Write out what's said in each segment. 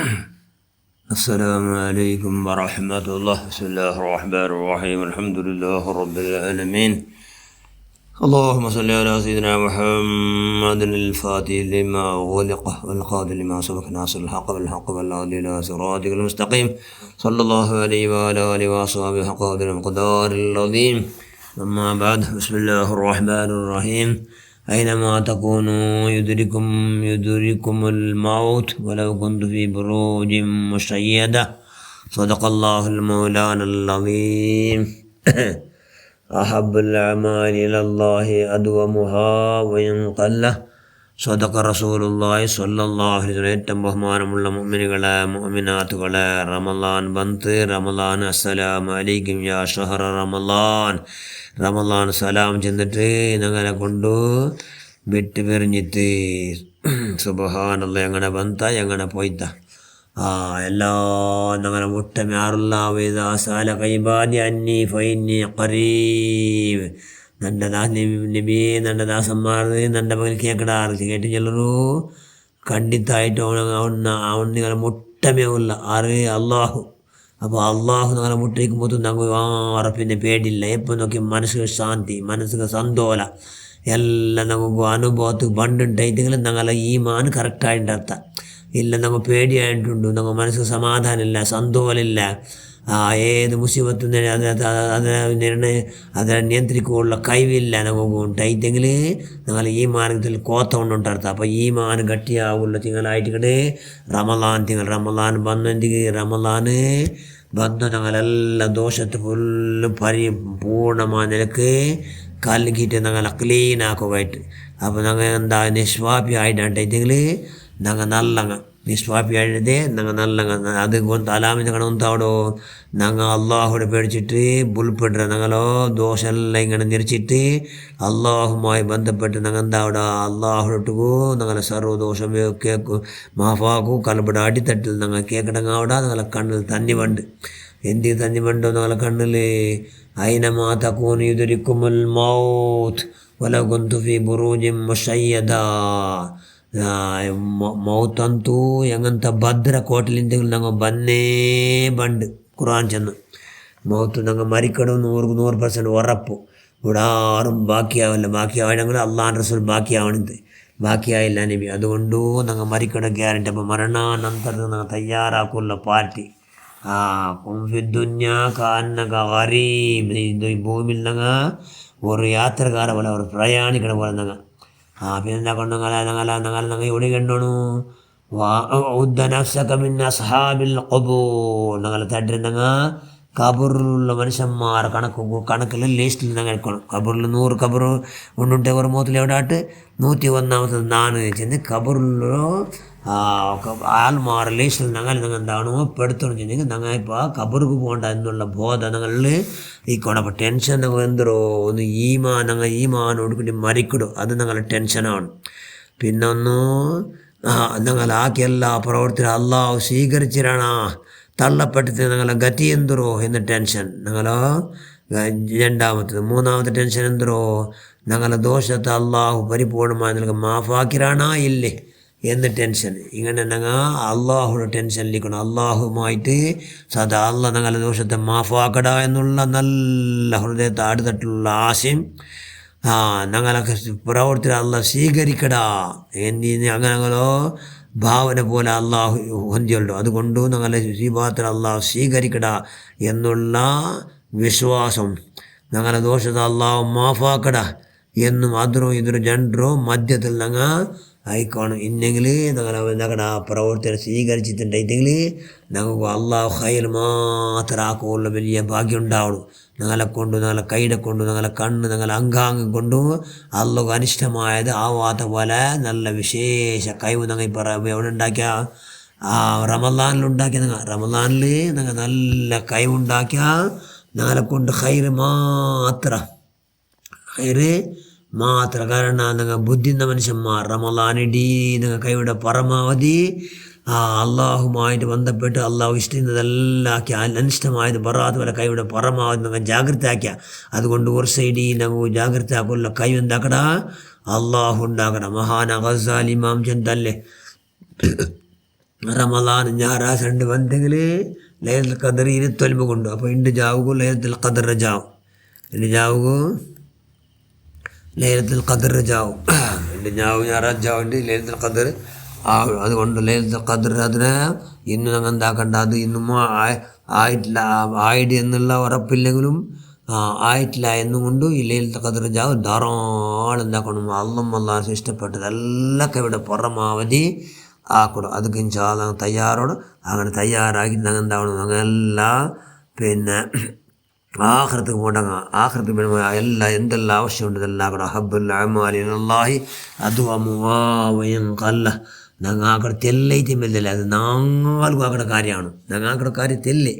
السلام عليكم ورحمة الله. بسم الله الرحمن الرحيم. الحمد لله رب العالمين. اللهم صل على سيدنا محمد الفاتح لما غلق والقادر لما سبق ناصر الحق بالحق والهادي إلى صراطك المستقيم صلى الله عليه وعلى آله وصحبه حق قدر المقدار العظيم. أما بعد، بسم الله الرحمن الرحيم. أينما تكونوا يدركم الموت ولو كنت في بروج مشيدة. صدق الله المولانا العظيم. أحب الأعمال إلى الله أدومها وإن قل. صدق رسول الله صلى الله عليه وسلم. ഏറ്റവും ബഹുമാനമുള്ള മുഅ്മിനുകളെ മുഅ്മിനാത്തുകളെ, റമളാൻ ബന്ത്. റമളാൻ അസ്സലാമു അലൈക്കും യാ ഷഹറ റമളാൻ. റമളാൻ സലാം ചെന്നിട്ട് ഞങ്ങളെ കൊണ്ടു വിട്ട് പിരിഞ്ഞിട്ട് സുബ്ഹാനല്ലാഹ് എങ്ങനെ ബന്ത എങ്ങനെ പോയിത്ത എല്ലാ ഞങ്ങളെ മുട്ടമാറുള്ള സാല കൈബാദി അന്നി ഫൈന്നി ഖരീബ്. ನನ್ನ ನಬಿ ನನ್ನ ದಾಸന്മാർ ನನ್ನ ಬಗ್ಗೆ ಕೇಕಡಾರು കേട്ട് ചെല്ലു ಖಂಡಿತಾയിട്ട് അവൻ നിങ്ങളെ മുട്ടമേ ഉള്ള ആറ് അള്ളാഹു. അപ്പോൾ അള്ളാഹു നിങ്ങളെ മുട്ടയ്ക്കുമ്പോൾ ഞങ്ങൾ ഉറപ്പിൻ്റെ പേടില്ല. എപ്പോൾ നോക്കി മനസ്സിന് ശാന്തി, മനസ്സിന് സന്തോല എല്ലാം നമുക്ക് അനുഭവത്തിൽ പണ്ടുണ്ടായിട്ടെങ്കിലും ഞങ്ങളെ ഈമാൻ കറക്റ്റായിട്ട് അർത്ഥം ഇല്ല. ഞങ്ങൾ പേടിയായിട്ടുണ്ട്, ഞങ്ങൾ മനസ്സിന് സമാധാനമില്ല, സന്തോലമില്ല. ഏത് മുസീബത്തും അതിനെ നിയന്ത്രിക്കാനുള്ള കഴിവില്ല നമുക്ക് ഉണ്ടായിട്ടെങ്കിൽ ഞങ്ങൾ ഈ മാർഗത്തിൽ കോത്തമുണ്ടാർത്ത. അപ്പോൾ ഈ മാൻ ഗട്ടിയാവുള്ള തിങ്കളായിട്ട് റമളാൻ തിങ്കൾ റമളാൻ വന്നെങ്കിൽ റമളാൻ വന്ന് ഞങ്ങളെല്ലാം ദോഷത്തെ ഫുള്ള് പൂർണ്ണമായ നിലക്ക് കലക്കിയിട്ട് ഞങ്ങളെ ക്ലീനാക്കുമായിട്ട്. അപ്പോൾ ഞങ്ങൾ എന്താ നിഷ്വാപി ആയിട്ടായിട്ടെങ്കിൽ ഞങ്ങൾ നല്ലങ്ങ നിഷ്വാപി ആയിട്ടേ ഞങ്ങൾ നല്ലങ്ങ അത് അലാമിൻ്റെ കണ ഉണ്ടാവടോ. ഞങ്ങൾ അള്ളാഹുടെ പേടിച്ചിട്ട് ബുൾപ്പെടുക ഞങ്ങളോ ദോഷമെല്ലാം ഇങ്ങനെ നിരച്ചിട്ട് അള്ളാഹുമായി ബന്ധപ്പെട്ട് ഞങ്ങൾ എന്താവിടെ അള്ളാഹുടോ ഞങ്ങളെ സർവ്വദോഷം കേൾക്കും മാഫാക്കും കലബട അടിത്തട്ടിൽ ഞങ്ങൾ കേൾക്കണമെങ്കിൽ അവിടെ ഞങ്ങളെ കണ്ണിൽ തന്നി വണ്ട്. എന്ത് തന്നി വണ്ടോ ഞങ്ങളെ കണ്ണിൽ അയിനമാ തകൂനു യുദ്രിക്കുമുൽ മൗത്ത് വലൗ കുന്തു ഫീ ബുറൂജിൻ മുശയ്യദ. മൗത്തಂತೂ ಎಂಗಂತ ಭದ್ರ ಕೋಟಲಿಂದ ನಂಗೆ ಬನ್ನೇ ಬಂಡು ഖുർആൻ ചെന്ന് മൗത്ത് ഞങ്ങൾ മരിക്കണം 100% ഉറപ്പ്. ഇവിടെ ആരും ബാക്കിയാവില്ല. ബാക്കിയാവണമെങ്കിൽ അള്ളാഹ് റസൂൽ ബാക്കിയാവണത് ബാക്കിയായില്ല നബി. അതുകൊണ്ടു ഞങ്ങൾ മരിക്കണം ഗ്യാരണ്ടി. അപ്പോൾ മരണാനന്തരം ഞങ്ങൾ തയ്യാറാക്കുള്ള പാർട്ടി കുംഫിദ്ദുന്യ കാന്നക ഗരീബ്. ഈ ഭൂമിയിൽ ഞങ്ങൾ ഒരു യാത്രക്കാരെ പോലെ ഒരു പ്രയാണികളെ പോലെ ഞങ്ങൾ പിന്നെ എന്താ ഞങ്ങൾ എവിടെ കണ്ടോണു അസ്ഹാബിൽ ഖുബൂർ. ഞങ്ങൾ തട്ടിരുന്നങ്ങ കബറിലുള്ള മനുഷ്യന്മാർ കണക്കിൽ ലിസ്റ്റിൽ ഞങ്ങൾ എടുക്കണം. കബറിൽ 100 കബർ കൊണ്ടുണ്ടെ ഒരു മൂത്തിൽ എവിടെ ആട്ട് 101ാമത്തെ നാണ് ചെന്ന് കബറിലോ ആൾമാർ ലിസ്റ്റിൽ ഞങ്ങൾ എന്താണോ പെടുത്തണം ചെന്നെങ്കിൽ ഞങ്ങൾ ഇപ്പോൾ കബർക്ക് പോകണ്ട എന്നുള്ള ബോധം ഞങ്ങളിൽ ഈക്കണം. അപ്പോൾ ടെൻഷൻ ഞങ്ങൾ എന്തോ ഒന്ന് ഞങ്ങൾ ഈമാൻ കൊടുക്കേണ്ടി മരിക്കിടും. അത് ഞങ്ങളുടെ ടെൻഷനാണ്. പിന്നൊന്നു ഞങ്ങൾ ആക്കിയെല്ലാ പ്രവർത്തനം അള്ളാഹു സ്വീകരിച്ചിരണ തള്ളപ്പെട്ടിട്ട് ഞങ്ങളെ ഗതി എന്തോ എന്ന് ടെൻഷൻ ഞങ്ങളോ രണ്ടാമത്തത്. മൂന്നാമത്തെ ടെൻഷൻ എന്തോ ഞങ്ങളെ ദോഷത്തെ അള്ളാഹു പരിപൂർണമായി നിങ്ങൾക്ക് മാഫാക്കിറാണാ ഇല്ലേ എന്ന് ടെൻഷൻ. ഇങ്ങനെ ഞങ്ങൾ അള്ളാഹുടെ ടെൻഷനിലിരിക്കണം. അള്ളാഹുമായിട്ട് സദാ അള്ളാഹ് ഞങ്ങളുടെ ദോഷത്തെ മാഫാക്കട എന്നുള്ള നല്ല ഹൃദയത്തെ അടുത്തട്ടുള്ള ആശയം ഞങ്ങളെ പ്രവർത്തനം അള്ളാഹ് സ്വീകരിക്കടാ എന്നി അങ്ങനെങ്ങളോ ഭാവന പോലെ അള്ളാഹു ಹೊಂದಿയുള്ളൂ. അതുകൊണ്ട് ഞങ്ങളെ സ്വീപാത്രം അള്ളാഹു സ്വീകരിക്കടാ എന്നുള്ള വിശ്വാസം, ഞങ്ങളെ ദോഷത്തെ അള്ളാഹു മാഫാക്കട എന്നും അതിരും ഇതിരും ജനറോ മധ്യത്തിൽ ഞങ്ങൾ ആയിക്കോണം. ഇന്നെങ്കിൽ ഞങ്ങളുടെ പ്രവർത്തനം സ്വീകരിച്ചിട്ടുണ്ടെങ്കിൽ ഞങ്ങൾക്ക് അള്ളാഹു ഖൈർ മാത്രം ആക്കുള്ള വലിയ ഭാഗ്യം ഉണ്ടാവുള്ളൂ. ഞങ്ങളെ കൊണ്ട് ഞങ്ങളെ കൈയുടെ കൊണ്ട് ഞങ്ങളെ കണ്ണ് ഞങ്ങളെ അംഗാംഗം കൊണ്ടു അള്ളാഹു അനിഷ്ടമായത് ആവാത്ത പോലെ നല്ല വിശേഷ കഴിവ് ഞങ്ങൾ എവിടെ ഉണ്ടാക്കിയ റമളാനിലുണ്ടാക്കിയ റമളാനിൽ ഞങ്ങൾ നല്ല കഴിവുണ്ടാക്കിയ ഞങ്ങളെ കൊണ്ട് ഖൈർ മാത്രം കാരണം നിങ്ങൾ ബുദ്ധിന്ന മനുഷ്യന്മാർ റമളാനിടീ നിങ്ങൾ കൈയുടെ പരമാവധി അള്ളാഹുമായിട്ട് ബന്ധപ്പെട്ട് അള്ളാഹു ഇഷ്ടമെല്ലാം ആക്കി അനിഷ്ടമായത് ബറാത്ത് പോലെ കൈയുടെ പരമാവധി നിങ്ങൾ ജാഗ്രത ആക്കിയ. അതുകൊണ്ട് ഒരു സൈഡിൽ ഞങ്ങൾ ജാഗ്രത ആക്കുള്ള കൈ എന്താക്കട അള്ളാഹു ഉണ്ടാക്കണം. മഹാന ഗസാലി ഇമാം ചെന്തല്ലേ റമളാൻ ഞായറാഴ്ച 2 ಬಂತೆങ്കിൽ ലൈലത്തുൽ ഖദർ 29 കൊണ്ട് അപ്പോൾ ಇಂದು ಜಾವುಗು ಲೈಲത്തുಲ್ ഖദർ ಜಾವು ಇಂದು ಜಾವುಗು ലൈലത്തുൽ ഖദർ ജാവും ഉണ്ട് ഞായറാഴ്ച ജാവുണ്ട് ലൈലത്തുൽ ഖദർ അതുകൊണ്ട് ലൈലത്തുൽ ഖദർ അതിനെ ഇന്ന് ഞങ്ങൾ എന്താക്കണ്ട അത് ഇന്നും ആയിട്ടില്ല ആയിട്ട് എന്നുള്ള ഉറപ്പില്ലെങ്കിലും ആയിട്ടില്ല എന്നുകൊണ്ട് ഈ ലൈലത്തുൽ ഖദർ ജാവ് ധാരാളം എന്താക്കണം അള്ളാഹ് ഇഷ്ടപ്പെട്ടതെല്ലാം ഇവിടെ പരമാവധി ആക്കണം. അതൊക്കെ ഇൻഷാ അല്ലാഹ് തയ്യാറോട് അങ്ങനെ തയ്യാറാക്കി ഞങ്ങൾ എന്താവണം ഞങ്ങളെല്ലാം പിന്നെ ആഖിറത്തേക്ക് പോകണ്ട. ആഖിറത്ത് എല്ലാ എന്തെല്ലാം ആവശ്യമുണ്ട് ഇതെല്ലാം കൂടെ ഹബ്ബുൽ അഅ്മാലി ഇലല്ലാഹി അദ്വമുവാവയും കല്ല ഞങ്ങൾക്കടെ തെല്ലൈറ്റും വരില്ല. അത് നാൽക്കും ആക്കടെ കാര്യമാണ്. ഞങ്ങൾക്കടെ കാര്യം തെല്ലേ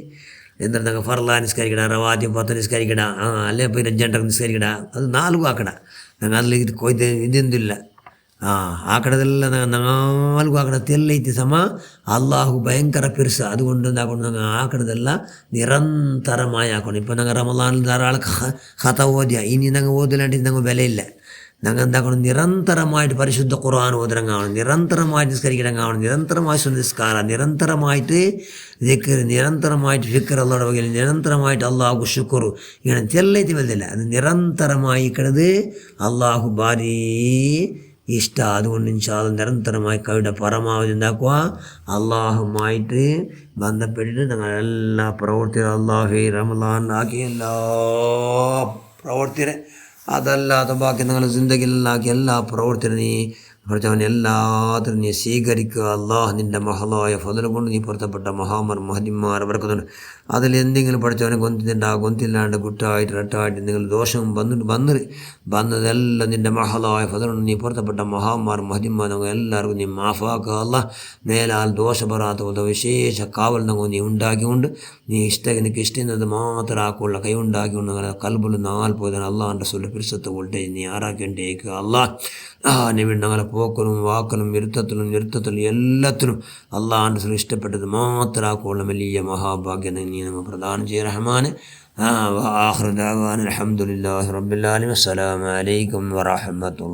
എന്നിട്ട് ഞങ്ങൾ ഫർള നിസ്കരിക്കട റവാത്തി 10 നിസ്കരിക്കട അല്ലെ പിന്നെ 2 നിസ്കരിക്കട അത് 4 ആക്കട. ഞങ്ങൾ അതിൽ ഇതെന്തില്ല ആക്കടതെല്ലാം നാൽക്കും ആക്കട തെല്ലൈറ്റ് സമ അള്ളാഹു ഭയങ്കര പെരുസ. അതുകൊണ്ട് എന്താക്കണം ഞങ്ങൾ ആക്കടതെല്ലാം നിരന്തരമായി ആക്കണം. ഇപ്പോൾ ഞങ്ങൾ റമളാനിൽ ധാരാളം ഖത ഓതിയ ഇനി ഞങ്ങൾ ഓതിലാണ്ട് ഞങ്ങൾ വിലയില്ല. ഞങ്ങൾ എന്താക്കണം നിരന്തരമായിട്ട് പരിശുദ്ധ ഖുർആൻ ഓതണം കാണും, നിരന്തരമായിട്ട് നിസ്കരിക്കണം കാണും, നിരന്തരമായി നിസ്കാരം, നിരന്തരമായിട്ട് ദിക്ർ, നിരന്തരമായിട്ട് ഫിക്ർ അള്ളാഹുടെ വകയിൽ, നിരന്തരമായിട്ട് അള്ളാഹു ശുക്ർ ഇങ്ങനെ ചെല്ലൈറ്റ് വലുതില്ല. അത് നിരന്തരമായി കിടത് അള്ളാഹു ഭാരി ഇഷ്ട. അതുകൊണ്ട് ഇൻഷാ അല്ലാഹ് നിരന്തരമായി കവിയുടെ പരമാവധി എന്താക്കുക അള്ളാഹുമായിട്ട് ബന്ധപ്പെട്ടിട്ട് ഞങ്ങളെല്ലാ പ്രവർത്തികൾ അള്ളാഹു റമളാൻ ആക്കി എല്ലാ പ്രവർത്തിനെ അതല്ലാതെ ബാക്കി നിങ്ങൾ സിന്ദഗിലാക്കി എല്ലാ പ്രവർത്തനം നീ പഠിച്ചവൻ എല്ലാത്തിനും നീ സ്വീകരിക്കുക. അള്ളാഹ് നിൻ്റെ മഹലായ ഫضل കൊണ്ട് നീ പൊരുത്തപ്പെട്ട മഹാമർ മഹദിമാർ അവർക്കുന്നുണ്ട്. അതിലെന്തെങ്കിലും പഠിച്ചവനെ ഗൊന്തില്ലാണ്ട് കുട്ടായിട്ട് റട്ടായിട്ട് നിങ്ങൾ ദോഷവും വന്നതെല്ലാം നിൻ്റെ മഹലായ ഫضل കൊണ്ട് നീ പൊരുത്തപ്പെട്ട മഹാമാർ മഹദിമാർ നമുക്ക് എല്ലാവർക്കും നീ മാഫാക്കുക. അള്ളാഹ് മേലാൽ ദോഷപരാത്ത വിശേഷ കാവൽ നമുക്ക് നീ ഉണ്ടാക്കിക്കൊണ്ട് നീ നിനക്ക് ഇഷ്ടം മാത്രം ആക്കുള്ള കൈ ഉണ്ടാക്കിക്കൊണ്ട് നിങ്ങളെ കൽബുൽ 4 പോയതാണ് അള്ളാഹിൻ്റെ സുല്ല പിരിസത്ത് വോൾട്ടേജ് നീ ആറാക്കേണ്ടേക്കുക. അള്ളാഹ് നബി ഞങ്ങളെ പോക്കലും വാക്കലും വിരുത്തത്തിലും എല്ലാത്തിലും അള്ളാഹിൻ്റെ സുല്ല ഇഷ്ടപ്പെട്ടത് മാത്രം ആക്കുള്ള വലിയ മഹാഭാഗ്യം നീ നമ്മൾ പ്രദാനം ചെയ്യ റഹ്മാൻ. ആഖിറു ദഅവാന അൽഹംദുലില്ലാഹി റബ്ബിൽ ആലമീൻ. അസ്സലാമു അലൈക്കും വറഹ്മത്തുള്ളാഹി.